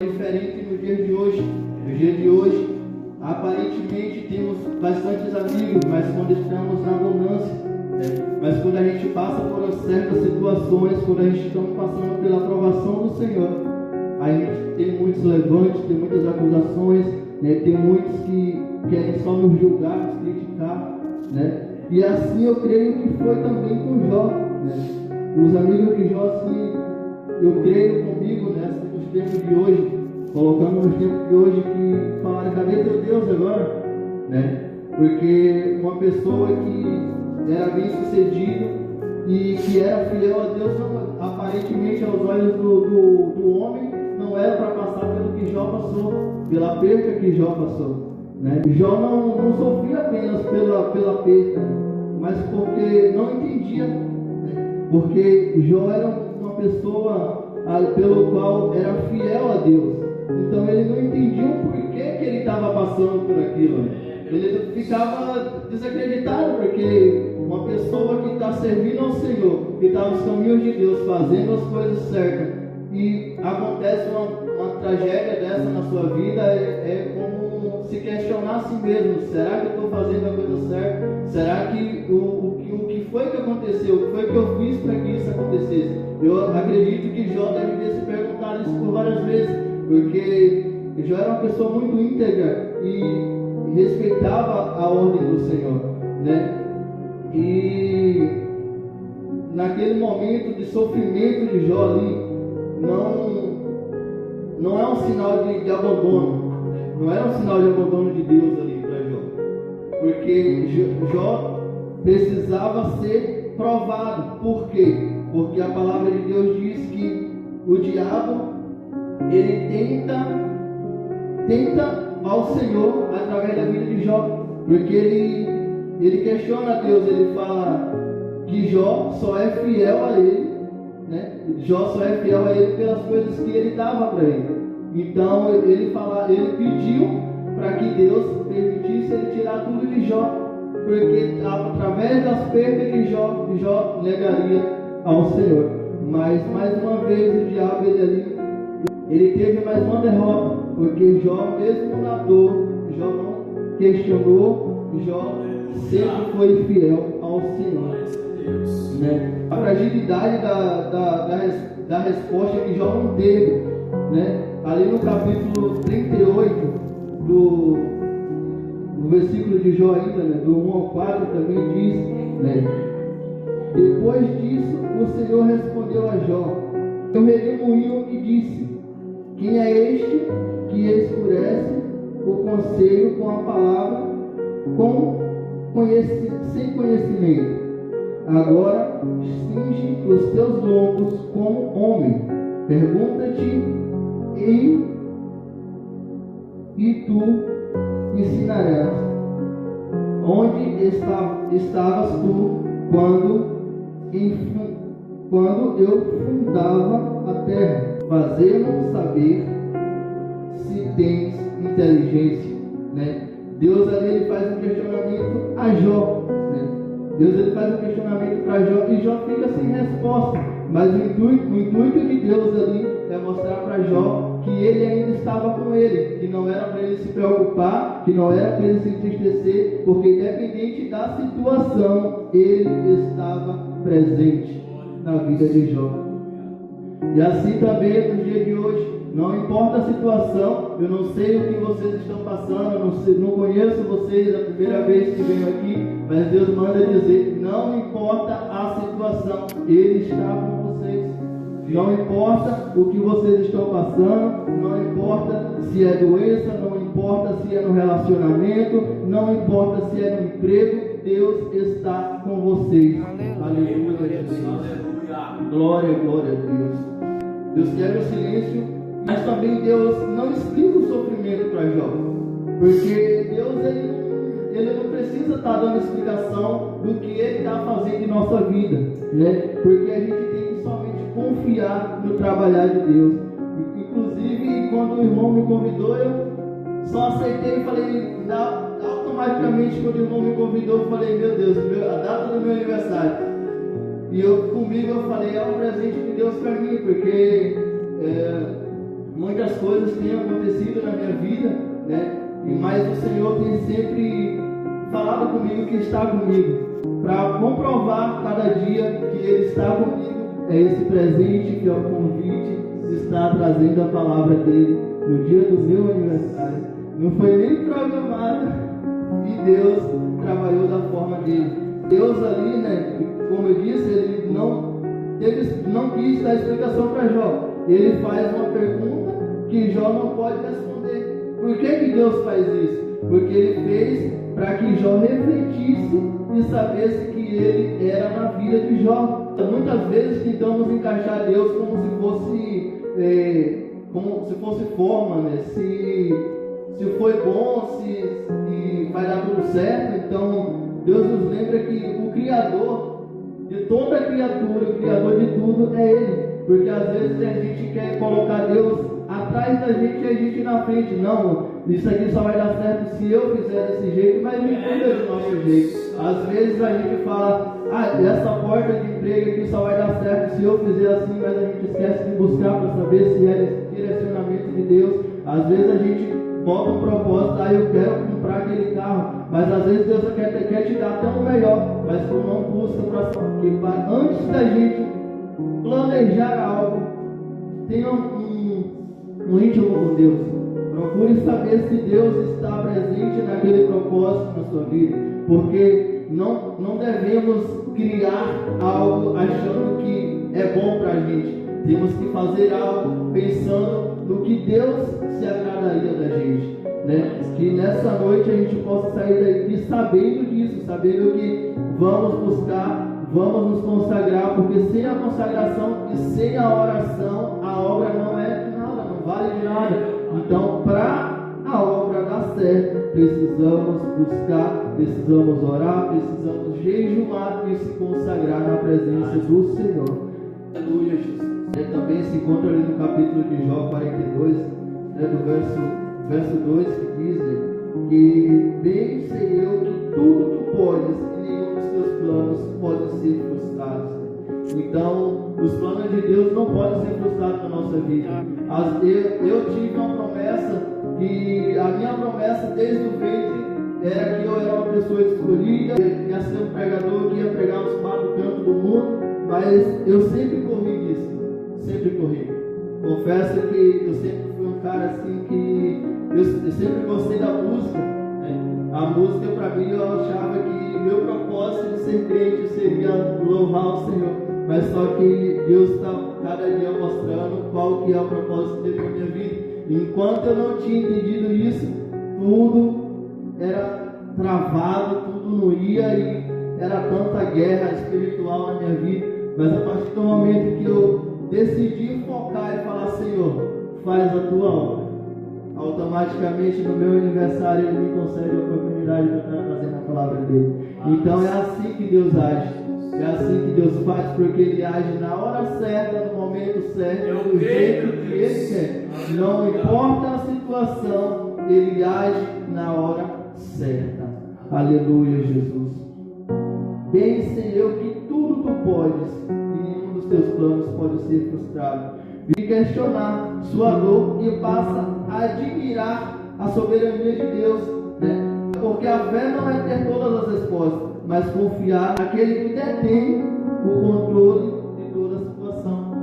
Diferente no dia de hoje. No dia de hoje, aparentemente temos bastantes amigos, mas quando estamos na abundância, mas quando a gente passa por certas situações, quando a gente está passando pela aprovação do Senhor, a gente tem muitos levantes, tem muitas acusações, tem muitos que querem só nos julgar, nos criticar, e assim eu creio que foi também com Jó, Os amigos de Jó, assim, eu creio comigo, nos tempos de hoje, colocando nos tempos de hoje, que falaram: cadê teu Deus agora? Porque uma pessoa que era bem sucedido e que era fiel a Deus, aparentemente aos olhos do homem, não era para passar pelo que Jó passou, pela perca que Jó passou. Jó não sofria apenas pela perca, mas porque não entendia, porque Jó era uma pessoa pelo qual era fiel a Deus. Então ele não entendia o porquê que ele estava passando por aquilo. Ele ficava desacreditado, porque uma pessoa que está servindo ao Senhor, que está nos caminhos de Deus, fazendo as coisas certas, e acontece uma tragédia dessa na sua vida, é como se questionar a si mesmo: será que eu estou fazendo a coisa certa? Será que o que foi que aconteceu? O que foi que eu fiz para que isso acontecesse? Eu acredito que Jó deve ter se perguntado isso por várias vezes, porque Jó era uma pessoa muito íntegra e respeitava a ordem do Senhor, E naquele momento de sofrimento de Jó ali, não é um sinal de abandono, não era um sinal de abandono de Deus ali para Jó, porque Jó precisava ser provado. Por quê? Porque a palavra de Deus diz que o diabo, ele tenta ao Senhor através da vida de Jó, porque ele questiona a Deus. Ele fala que Jó só é fiel a ele, Jó só é fiel a ele pelas coisas que ele dava para ele. Então ele pediu para que Deus permitisse ele tirar tudo de Jó, porque através das perdas de Jó negaria ao Senhor. Mas mais uma vez o diabo, ele teve mais uma derrota, porque Jó, mesmo na dor, Jó não questionou, Jó sempre foi fiel ao Senhor. A fragilidade da resposta que Jó não teve, ali no capítulo 38 no versículo de Jó ainda, do 1 ao 4 também diz, depois disso o Senhor respondeu a Jó: eu redemoinho e disse: quem é este que escurece o conselho com a palavra, sem conhecimento? Agora cinge os teus lombos como homem, pergunta-te e tu ensinarás. Onde estavas tu quando eu fundava a terra? Fazemos saber se tens inteligência. Deus ali ele faz um questionamento a Jó. Deus ele faz um questionamento para Jó e Jó fica sem resposta. Mas o intuito de Deus ali é mostrar para Jó que ele ainda estava com ele, que não era para ele se preocupar, que não era para ele se entristecer, porque independente da situação, ele estava presente na vida de Jó. E assim também no dia de hoje, não importa a situação, eu não sei o que vocês estão passando, não conheço vocês, a primeira vez que venho aqui, mas Deus manda dizer: não importa a situação, Ele está com vocês. Não importa o que vocês estão passando, não importa se é doença, não importa se é no relacionamento, não importa se é no emprego, Deus está com vocês. Aleluia, Deus. Glória, glória a Deus. Deus quebra o silêncio, mas também Deus não explica o sofrimento para Jó, porque Deus ele não precisa estar dando explicação do que Ele está fazendo em nossa vida, porque a gente tem que somente confiar no trabalhar de Deus. Inclusive, quando o irmão me convidou, eu só aceitei e falei, automaticamente, quando o irmão me convidou, eu falei: meu Deus, a data do meu aniversário. E comigo eu falei: é um presente de Deus para mim, porque muitas coisas têm acontecido na minha vida, né? Mas o Senhor tem sempre falado comigo que está comigo, para comprovar cada dia que Ele está comigo. É esse presente que é o convite de estar trazendo a palavra dele no dia do meu aniversário. Não foi nem programado e Deus trabalhou da forma dele. Deus ali, né, como eu disse, ele não quis dar explicação para Jó. Ele faz uma pergunta que Jó não pode responder. Por que Deus faz isso? Porque Ele fez para que Jó refletisse e sabesse que Ele era na vida de Jó. Muitas vezes tentamos encaixar Deus como se fosse forma, né? Se foi bom, se vai dar tudo certo. Então Deus nos lembra que o Criador de toda a criatura, o Criador de tudo é Ele. Porque às vezes a gente quer colocar Deus atrás da gente e a gente na frente. Não, isso aqui só vai dar certo se eu fizer desse jeito, mas não cuida do nosso jeito. Às vezes a gente fala, essa porta de emprego aqui só vai dar certo se eu fizer assim, mas a gente esquece de buscar para saber se é direcionamento de Deus. Às vezes a gente bota um propósito, eu quero comprar aquele carro, mas às vezes Deus quer te dar até um melhor, mas tu não busca para antes da gente planejar algo, tenha um íntimo com Deus. Procure saber se Deus está presente naquele propósito na sua vida, porque não devemos criar algo achando que é bom para a gente. Temos que fazer algo pensando no que Deus se agradaria da gente, né? Que nessa noite a gente possa sair daqui sabendo disso, sabendo que vamos buscar, vamos nos consagrar, porque sem a consagração e sem a oração, a obra não é de nada, não vale de nada. Então, para a obra dar certo, precisamos buscar, precisamos orar, precisamos jejuar e se consagrar na presença do Senhor. Aleluia, Jesus. Também se encontra ali no capítulo de Jó 42, do verso 2, que diz que bem sei eu que tudo tu podes e nenhum dos teus planos pode ser frustrados. Então, os planos de Deus não podem ser frustrados na nossa vida. Eu tive uma promessa, e a minha promessa desde o ventre era que eu era uma pessoa escolhida, ia ser um pregador que ia pregar nos 4 cantos do mundo, mas eu sempre corri disso, sempre corri. Confesso que eu sempre fui um cara assim que eu sempre gostei da música, né? A música para mim eu achava que meu propósito de ser crente seria louvar o Senhor. Mas só que Deus está cada dia mostrando qual que é o propósito dele na minha vida. Enquanto eu não tinha entendido isso, tudo era travado, tudo não ia e era tanta guerra espiritual na minha vida. Mas a partir do momento que eu decidi focar e falar, Senhor, faz a tua obra, automaticamente no meu aniversário Ele me concede a oportunidade de estar trazendo a palavra dele. Então é assim que Deus age. É assim que Deus faz, porque Ele age na hora certa, no momento certo, do jeito que Ele quer. Não importa a situação, Ele age na hora certa. Aleluia, Jesus. Bem sei eu que tudo tu podes, e nenhum dos teus planos pode ser frustrado. E questionar sua dor e passa a admirar a soberania de Deus, né? Porque a fé não é ter todas as respostas, mas confiar naquele que detém o controle de toda a situação,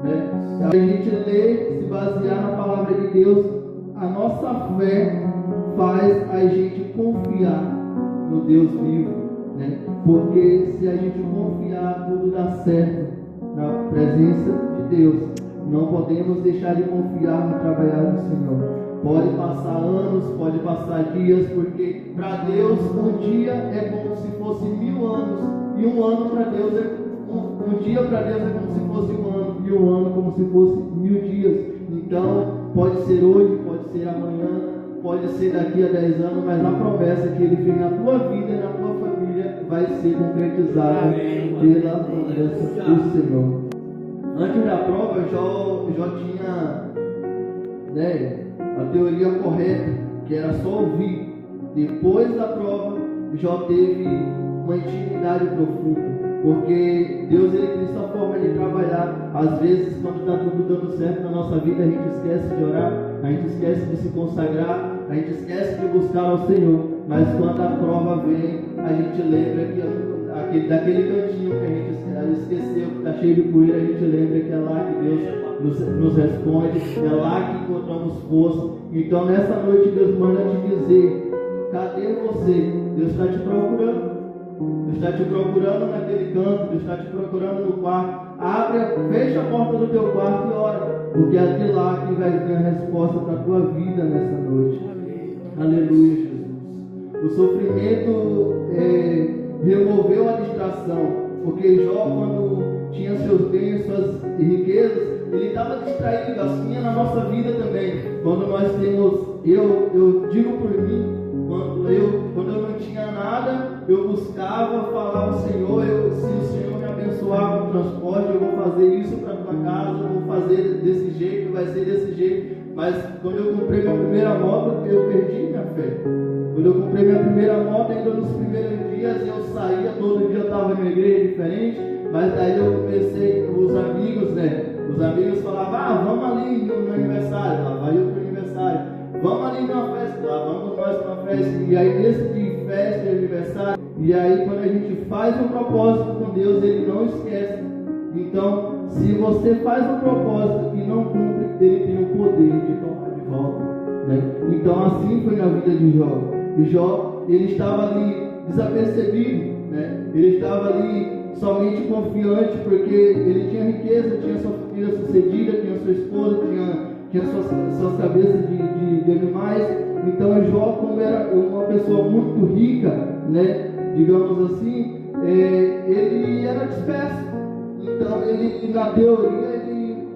né? A gente lê, se basear na palavra de Deus, a nossa fé faz a gente confiar no Deus vivo, né? Porque se a gente confiar, tudo dá certo na presença de Deus. Não podemos deixar de confiar no trabalhar do Senhor. Pode passar anos, pode passar dias, porque para Deus um dia é como se fosse 1000 anos, e um ano para Deus um dia para Deus é como se fosse um ano, e um ano como se fosse 1000 dias. Então pode ser hoje, pode ser amanhã, pode ser daqui a 10 anos, mas a promessa que Ele fez na tua vida e na tua família vai ser concretizada pela promessa do Senhor. Antes da prova, Jó tinha, né, a teoria correta, que era só ouvir. Depois da prova, Jó teve uma intimidade profunda, Porque Deus ele tem sua forma de trabalhar. Às vezes, quando está tudo dando certo na nossa vida, a gente esquece de orar, a gente esquece de se consagrar, a gente esquece de buscar ao Senhor. Mas quando a prova vem, a gente lembra que daquele cantinho que a gente esqueceu, que está cheio de poeira, a gente lembra que é lá que Deus nos responde, é lá que encontramos força. Então nessa noite Deus manda te dizer: cadê você? Deus está te procurando. Deus está te procurando naquele canto, Deus está te procurando no quarto. Fecha a porta do teu quarto e ora, porque é de lá que vai vir a resposta para a tua vida nessa noite. Aleluia, Jesus. O sofrimento removeu a distração, porque Jó, quando tinha seus bens, suas riquezas, ele estava distraído. Assim é na nossa vida também. Quando nós temos, eu digo por mim, quando eu não tinha nada, eu buscava, falava: Senhor, se o Senhor me abençoar com o transporte, eu vou fazer isso para a tua casa, eu vou fazer desse jeito, vai ser desse jeito. Mas quando eu comprei minha primeira moto, eu perdi minha fé. Quando eu comprei minha primeira moto, ainda nos primeiros dias eu saía, todo dia eu estava em uma igreja diferente, mas daí eu comecei, os amigos falavam: vamos ali no aniversário, lá vai eu pro aniversário, vamos ali numa festa, lá vamos nós para uma festa. E aí nesse de festa e aniversário, e aí quando a gente faz um propósito com Deus, Ele não esquece. Então, se você faz um propósito e não cumpre, Ele tem o poder de tomar de volta, né? Então assim foi na vida de Jó. E Jó, ele estava ali desapercebido, né? Ele estava ali somente confiante, porque ele tinha riqueza, tinha sua família sucedida, tinha sua esposa, tinha suas cabeças de animais. Então Jó, como era uma pessoa muito rica, né, digamos assim, ele era disperso. Então ele, na teoria, ele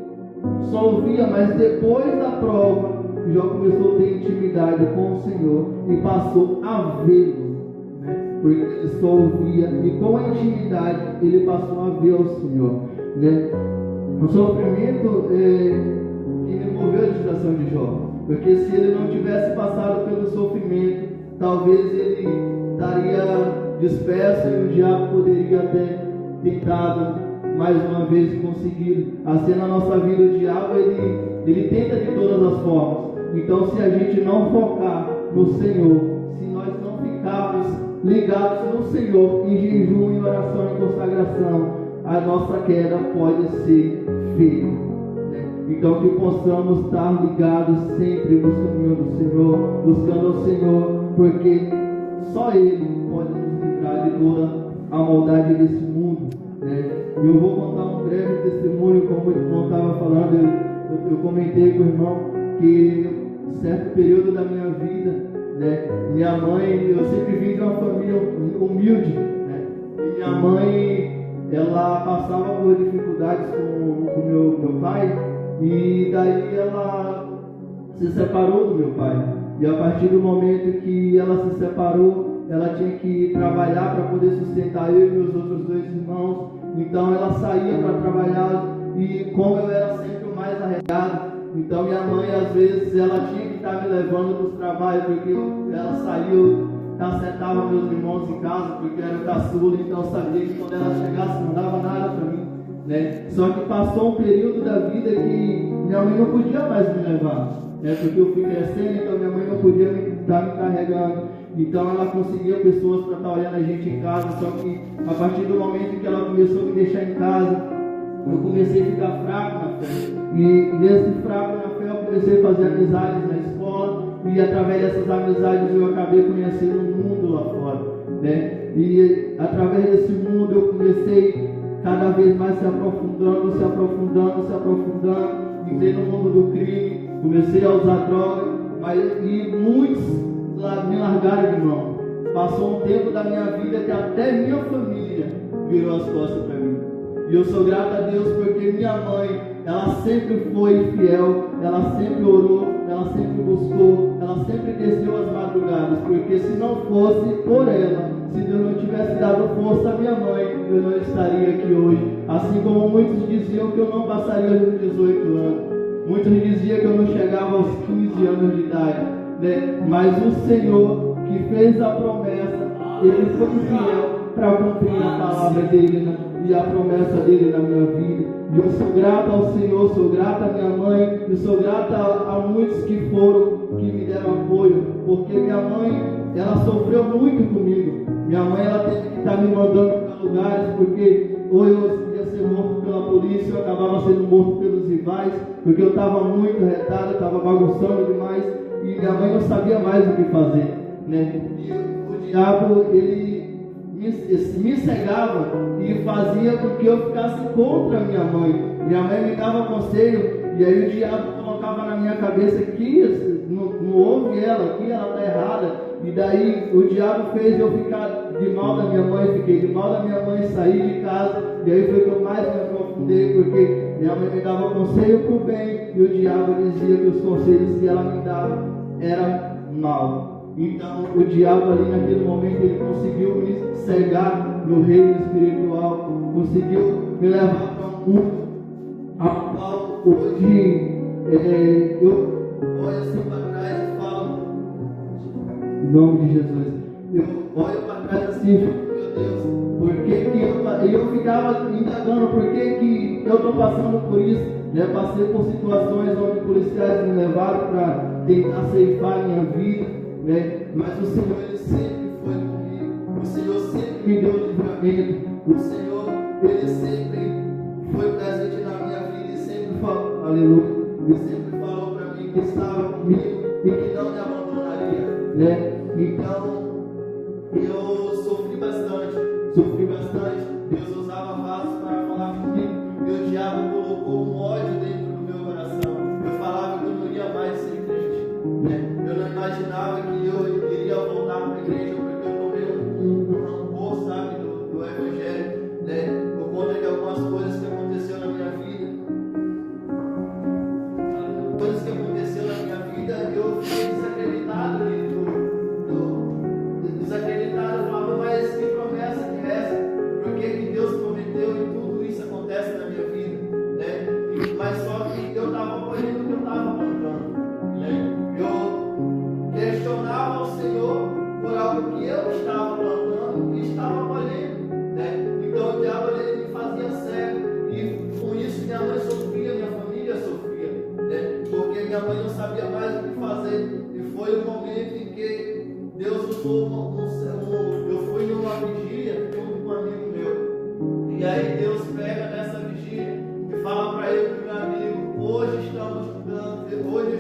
só ouvia, mas depois da prova, Jó começou a ter intimidade com o Senhor e passou a vê-lo, né? Porque ele só ouvia, e com a intimidade ele passou a ver o Senhor, né? O sofrimento que removeu a distração de Jó, porque se ele não tivesse passado pelo sofrimento, talvez ele estaria disperso e o diabo poderia ter tentado mais uma vez conseguir. Assim na nossa vida, o diabo ele tenta de todas as formas. Então, se a gente não focar no Senhor, se nós não ficarmos ligados no Senhor, em jejum, em oração, em consagração, a nossa queda pode ser feia, né? Então, que possamos estar ligados sempre nos caminhos do Senhor, buscando o Senhor, porque só Ele pode nos livrar de toda a maldade desse mundo, né? Eu vou contar um breve testemunho, como o irmão estava falando. Eu comentei com o irmão que certo período da minha vida, né, minha mãe, eu sempre vim de uma família humilde, né, e minha mãe, ela passava por dificuldades com meu pai, e daí ela se separou do meu pai. E a partir do momento que ela se separou, ela tinha que trabalhar para poder sustentar eu e meus outros dois irmãos. Então ela saía para trabalhar, e como eu era sempre o mais arregado, então minha mãe às vezes ela tinha que estar me levando para os trabalhos, porque ela saiu, acertava meus irmãos em casa, porque era o caçula, então sabia que quando ela chegasse não dava nada para mim, né? Só que passou um período da vida que minha mãe não podia mais me levar, né? Porque eu fui crescendo, então minha mãe não podia estar me carregando. Então ela conseguia pessoas para estar olhando a gente em casa. Só que a partir do momento que ela começou a me deixar em casa, eu comecei a ficar fraco na fé. E nesse fraco na fé eu comecei a fazer amizades na escola, e através dessas amizades eu acabei conhecendo o mundo lá fora, né? E através desse mundo eu comecei cada vez mais se aprofundando. Entrei no mundo do crime, comecei a usar droga, e muitos me largaram de mão. Passou um tempo da minha vida que até minha família virou as costas para mim. E eu sou grato a Deus, porque minha mãe, ela sempre foi fiel, ela sempre orou, ela sempre buscou, ela sempre desceu as madrugadas, porque se não fosse por ela, se Deus não tivesse dado força à minha mãe, eu não estaria aqui hoje. Assim como muitos diziam que eu não passaria dos 18 anos, muitos diziam que eu não chegava aos 15 anos de idade, né? Mas o Senhor que fez a promessa, Ele foi fiel, para cumprir a palavra dele, né? E a promessa dele na minha vida. E eu sou grato ao Senhor, sou grato à minha mãe, e sou grato a muitos que me deram apoio, porque minha mãe, ela sofreu muito comigo. Minha mãe, ela teve que estar me mandando para lugares, porque ou eu ia ser morto pela polícia, eu acabava sendo morto pelos rivais, porque eu estava muito retado, estava bagunçando demais, e minha mãe não sabia mais o que fazer, né? E o diabo, ele me cegava e fazia com que eu ficasse contra a minha mãe. Minha mãe me dava conselho, e aí o diabo colocava na minha cabeça que não ouve ela, que ela está errada. E daí o diabo fez eu ficar de mal da minha mãe, fiquei de mal da minha mãe, saí de casa, e aí foi que eu mais me aprofundei, porque minha mãe me dava conselho para o bem, e o diabo dizia que os conselhos que ela me dava eram mal. Então o diabo ali naquele momento, ele conseguiu me cegar no reino espiritual, conseguiu me levar para um mundo ao qual hoje eu olho assim para trás e falo, em nome de Jesus, eu olho para trás assim e falo, meu Deus, por que eu ficava indagando por que eu estou passando por isso, né? Passei por situações onde policiais me levaram para tentar ceifar minha vida, né? Mas o Senhor, ele sempre foi comigo, o Senhor sempre me deu livramento, o Senhor, ele sempre foi presente na minha vida e sempre falou, aleluia, e sempre falou para mim que estava comigo e que não me abandonaria, né? Então eu sofri bastante, Deus usava vasos para falar comigo, e o diabo colocou um ódio dentro do meu coração. Eu falava que eu não ia mais ser crente, né? Eu não imaginava que eu iria voltar para a igreja, porque eu tomei um rancor, sabe, do Evangelho, né? Por conta de algumas coisas que aconteceram na minha vida. Coisas que aconteceram na minha vida, eu fiquei desacreditado, desacreditado. Eu falava, mas que promessa que é essa? Por que Deus prometeu e tudo isso acontece na minha vida, né? Mas só que eu estava colhendo o que eu estava plantando, né? Eu questionava ao Senhor por algo que eu estava plantando e estava colhendo, né? Então o diabo, ele me fazia cego, e com isso minha mãe sofria, minha família sofria, né? Porque minha mãe não sabia mais o que fazer, e foi o momento em que Deus usou eu fui numa vigília junto com um amigo meu, e aí Deus pega nessa vigília e fala para ele, meu amigo, hoje eu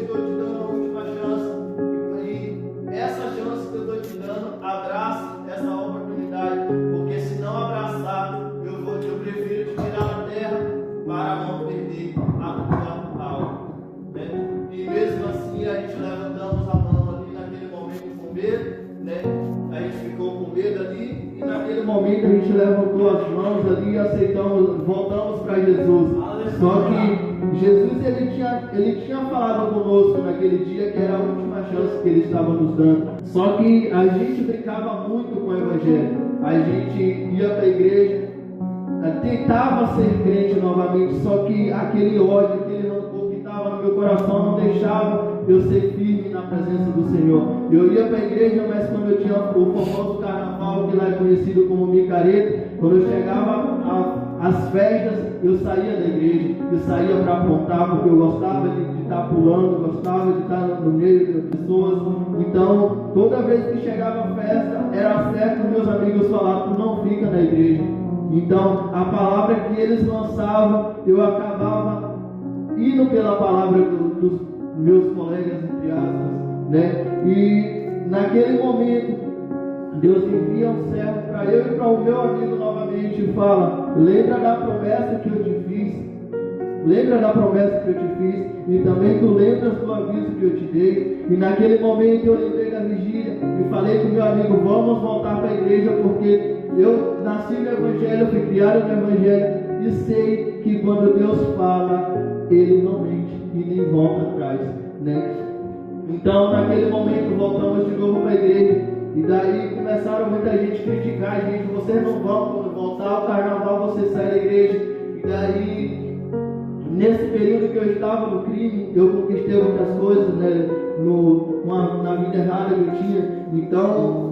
estou te dando a última chance, e essa chance que eu estou te dando, abrace essa oportunidade, porque se não abraçar, eu prefiro te tirar da terra para não perder a tua alma, né? E mesmo assim a gente levantamos a mão ali naquele momento com medo, né? A gente ficou com medo ali, e naquele momento a gente levantou as mãos ali e aceitamos, voltamos para Jesus. Só que Jesus, ele tinha falado conosco naquele dia que era a última chance que ele estava nos dando. Só que a gente brincava muito com o Evangelho, a gente ia para a igreja, tentava ser crente novamente, só que aquele ódio, aquele rancor que estava no meu coração não deixava eu ser firme na presença do Senhor. Eu ia para a igreja, mas quando eu tinha o famoso carnaval, que lá é conhecido como micareta, quando eu chegava às festas, eu saía da igreja, eu saía para apontar, porque eu gostava de estar pulando, gostava de estar no meio das pessoas. Então, toda vez que chegava a festa, era certo meus amigos falavam, tu não fica na igreja. Então, a palavra que eles lançavam, eu acabava indo pela palavra dos meus colegas, entre aspas, né? E naquele momento, Deus envia um servo para eu e para o meu amigo novamente e fala, lembra da promessa que eu te fiz, lembra da promessa que eu te fiz, e também tu lembras do aviso que eu te dei. E naquele momento eu lembrei da vigília e falei com meu amigo, vamos voltar para a igreja, porque eu nasci no Evangelho, fui criado no Evangelho, e sei que quando Deus fala, Ele não mente e nem volta atrás, né? Então naquele momento voltamos de novo para a igreja, e daí começaram muita gente a criticar a gente, vocês não vão, quando voltar ao carnaval você sai da igreja. E daí, nesse período que eu estava no crime, eu conquistei muitas coisas, né? Na vida errada que eu tinha. Então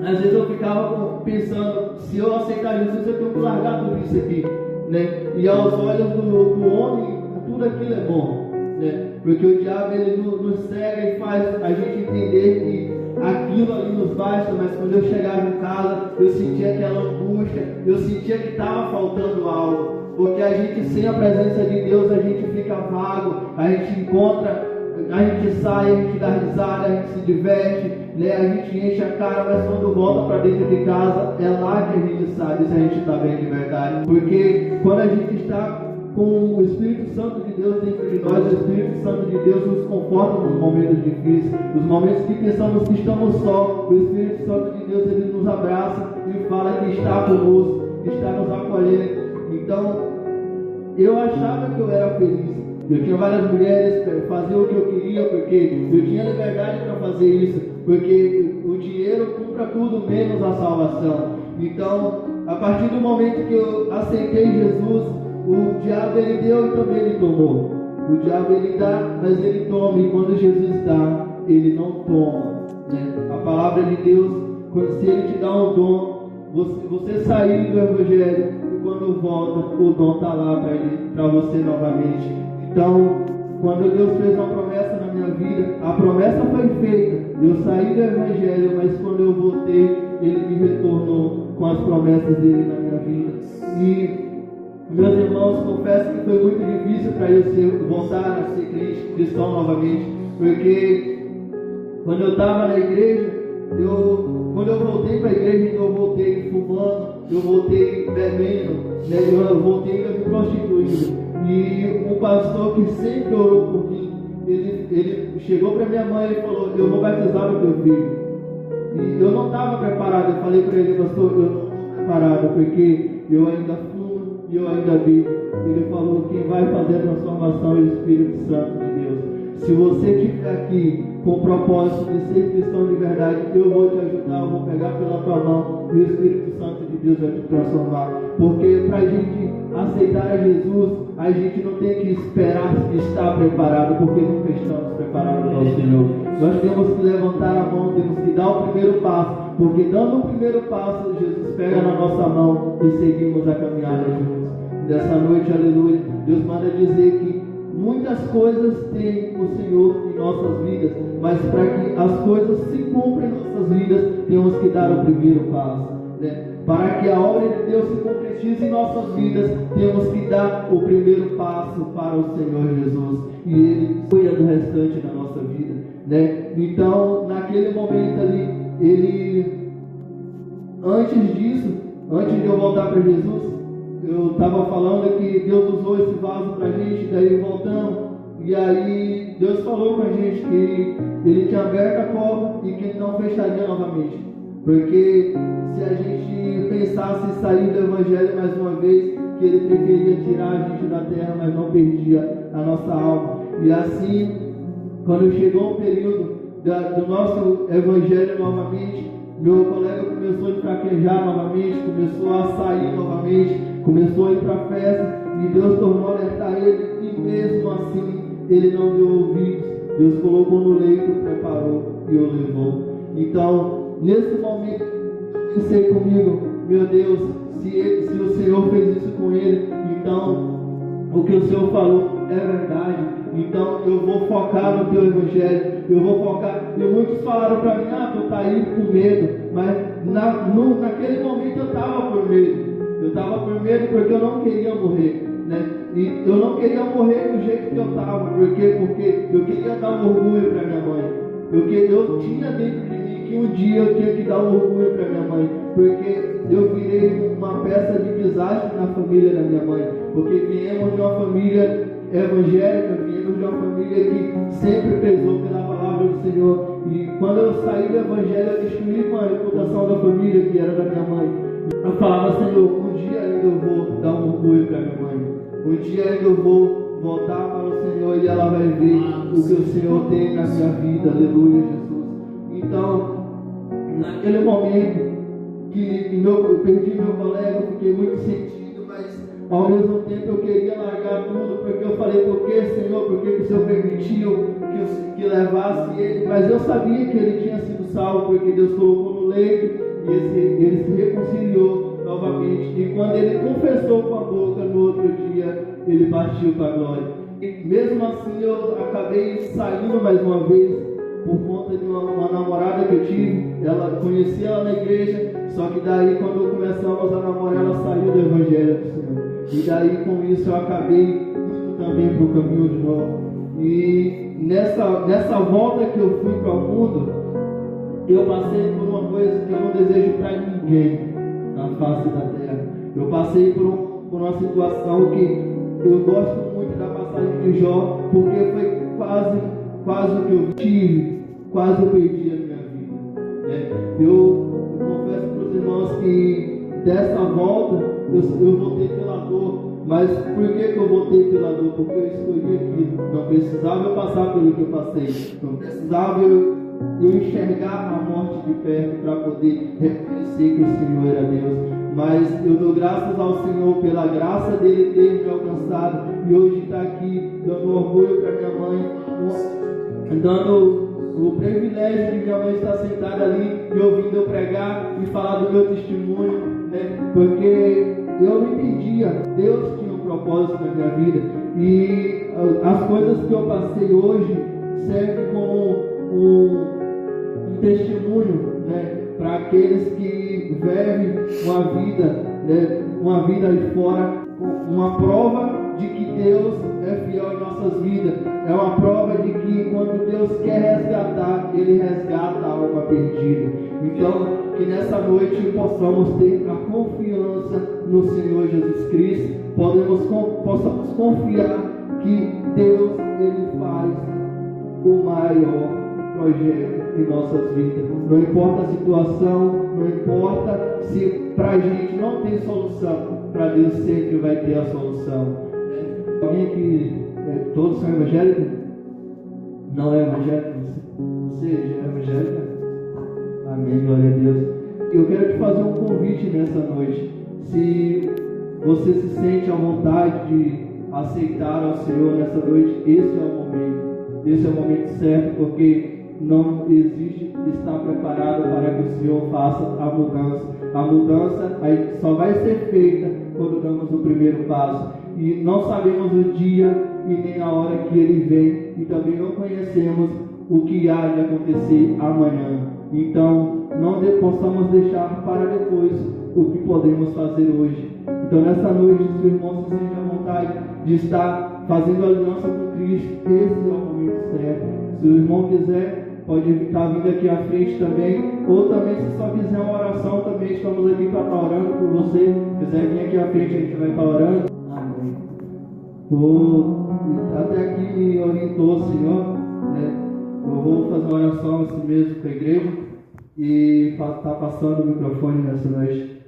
às vezes eu ficava pensando, se eu aceitar Jesus, eu tenho que largar tudo isso aqui, né? E aos olhos do homem, tudo aquilo é bom, né? Porque o diabo, ele nos cega e faz a gente entender que aquilo ali nos basta, mas quando eu chegava em casa, eu sentia aquela angústia, eu sentia que estava faltando algo, porque a gente, sem a presença de Deus, a gente fica vago, a gente encontra, a gente sai, a gente dá risada, a gente se diverte, né? A gente enche a cara, mas quando volta para dentro de casa, é lá que a gente sabe se a gente está bem de verdade, porque quando a gente está com o Espírito Santo de Deus dentro de nós, o Espírito Santo de Deus nos conforta nos momentos difíceis, nos momentos que pensamos que estamos só, o Espírito Santo de Deus, ele nos abraça e fala que está conosco, que está nos acolhendo. Então, eu achava que eu era feliz, eu tinha várias mulheres, fazia o que eu queria, porque eu tinha liberdade para fazer isso, porque o dinheiro compra tudo menos a salvação. Então, a partir do momento que eu aceitei Jesus, o diabo ele deu e também ele tomou. O diabo ele dá, mas ele toma. E quando Jesus dá, ele não toma, né? A palavra de Deus, se ele te dá um dom, você sair do Evangelho, e quando volta, o dom está lá para você novamente. Então, quando Deus fez uma promessa na minha vida, a promessa foi feita. Eu saí do Evangelho, mas quando eu voltei, ele me retornou com as promessas dele na minha vida. E meus irmãos, confesso que foi muito difícil para eu voltar a ser cristão novamente, porque quando eu estava na igreja, quando eu voltei para a igreja, eu voltei fumando, eu voltei bebendo, né? Eu voltei me prostituindo. E um pastor que sempre orou por mim, ele chegou para minha mãe e falou: eu vou batizar o teu filho. E eu não estava preparado. Eu falei para ele: pastor, eu não estou preparado, porque eu ainda fumo e eu ainda bebo. Ele falou: quem vai fazer a transformação é o Espírito Santo de Deus. Se você estiver aqui com o propósito de ser cristão de verdade, eu vou te ajudar, eu vou pegar pela tua mão e o Espírito Santo de Deus vai te transformar. Porque para a gente aceitar a Jesus, a gente não tem que esperar estar preparado, porque nunca estamos preparados ao Senhor. Nós temos que levantar a mão, temos que dar o primeiro passo, porque dando o primeiro passo, Jesus pega na nossa mão e seguimos a caminhada juntos. Nessa noite, aleluia, Deus manda dizer que muitas coisas tem o Senhor em nossas vidas, mas para que as coisas se cumpram em nossas vidas, temos que dar o primeiro passo, né? Para que a obra de Deus se concretize em nossas vidas, temos que dar o primeiro passo para o Senhor Jesus, e Ele cuida do restante da nossa vida, né? Então, naquele momento ali, antes de eu voltar para Jesus, eu estava falando que Deus usou esse vaso para a gente, daí voltamos, e aí Deus falou com a gente que Ele tinha aberto a cova e que Ele não fecharia novamente, porque se a gente pensasse em sair do Evangelho mais uma vez, que Ele preferia tirar a gente da terra, mas não perdia a nossa alma. E assim, quando chegou o período do nosso Evangelho novamente, meu colega começou a fraquejar novamente, começou a sair novamente, começou a ir para a festa, e Deus tornou a alertar ele, e mesmo assim ele não deu ouvidos. Deus colocou no leito, preparou e o levou. Então, nesse momento, eu pensei comigo: meu Deus, se o Senhor fez isso com ele, então o que o Senhor falou é verdade. Então eu vou focar no teu Evangelho, eu vou focar. E muitos falaram para mim: tu está aí com medo, mas naquele momento eu estava por medo. Eu estava por medo porque eu não queria morrer, né? E eu não queria morrer do jeito que eu estava. Por quê? Porque eu queria dar um orgulho para minha mãe. Eu tinha dentro de mim que um dia eu tinha que dar um orgulho para minha mãe, porque eu virei uma peça de desastre na família da minha mãe, porque viemos de uma família evangélica, viemos de uma família que sempre prezou pela palavra do Senhor. E quando eu saí do Evangelho, eu destruí com a reputação da família que era da minha mãe. Eu falava: Senhor, um dia ainda eu vou dar um orgulho para minha mãe, um dia ainda eu vou voltar para o Senhor e ela vai ver o que o Senhor tem na minha vida, aleluia, Jesus. Então, naquele momento que eu perdi meu colega, eu fiquei muito sentido, mas ao mesmo tempo eu queria largar tudo, porque eu falei: por que, Senhor, por que o Senhor permitiu que levasse ele? Mas eu sabia que ele tinha sido salvo, porque Deus colocou no leito e ele se reconciliou novamente. E quando ele confessou com a boca, no outro dia, ele partiu para a glória. E mesmo assim, eu acabei saindo mais uma vez, por conta de uma namorada que eu tive. Ela conhecia ela na igreja, só que daí, quando começamos a namorar, ela saiu do Evangelho do Senhor. E daí, com isso, eu acabei indo também para o caminho de novo. E nessa volta que eu fui para o mundo, eu passei por uma coisa que eu não desejo para ninguém na face da terra. Eu passei por uma situação que eu gosto muito da passagem de Jó, porque foi quase o que eu tive, quase eu perdi a minha vida. Eu confesso para os irmãos que dessa volta eu voltei pela dor. Mas por que eu voltei pela dor? Porque eu escolhi aquilo. Não precisava eu passar pelo que eu passei. Não precisava eu enxergar a morte de perto para poder reconhecer que o Senhor era Deus. Mas eu dou graças ao Senhor pela graça dele ter me alcançado. E hoje está aqui dando orgulho para minha mãe, dando o privilégio de minha mãe estar sentada ali e ouvindo eu pregar e falar do meu testemunho, né? Porque eu não entendia. Deus tinha um propósito na minha vida. E as coisas que eu passei hoje servem como um testemunho, né, para aqueles que vivem uma vida, né, uma vida aí fora, uma prova de que Deus é fiel em nossas vidas. É uma prova de que quando Deus quer resgatar, Ele resgata a alma perdida. Então, que nessa noite possamos ter a confiança no Senhor Jesus Cristo, possamos confiar que Deus, Ele faz o maior projeto em nossas vidas. Não importa a situação, não importa se para a gente não tem solução, para Deus sempre vai ter a solução. Alguém que todos são evangélicos? Não é evangélico? Você já é evangélica? Amém, glória a Deus. Eu quero te fazer um convite nessa noite. Se você se sente à vontade de aceitar ao Senhor nessa noite, esse é o momento. Esse é o momento certo, porque não existe estar preparado para que o Senhor faça a mudança. A mudança só vai ser feita quando damos o primeiro passo. E não sabemos o dia e nem a hora que Ele vem. E também não conhecemos o que há de acontecer amanhã. Então, não possamos deixar para depois o que podemos fazer hoje. Então, nessa noite, se o irmão se sente à vontade de estar fazendo aliança com Cristo, esse é o momento certo. Se o irmão quiser, pode estar vindo aqui à frente também, ou também se só quiser uma oração, também estamos aqui para estar orando por você. Se quiser vir aqui à frente, a gente vai estar orando. Amém. Até aqui me orientou o Senhor, né? Eu vou fazer uma oração assim mesmo para a igreja e está passando o microfone nessa noite.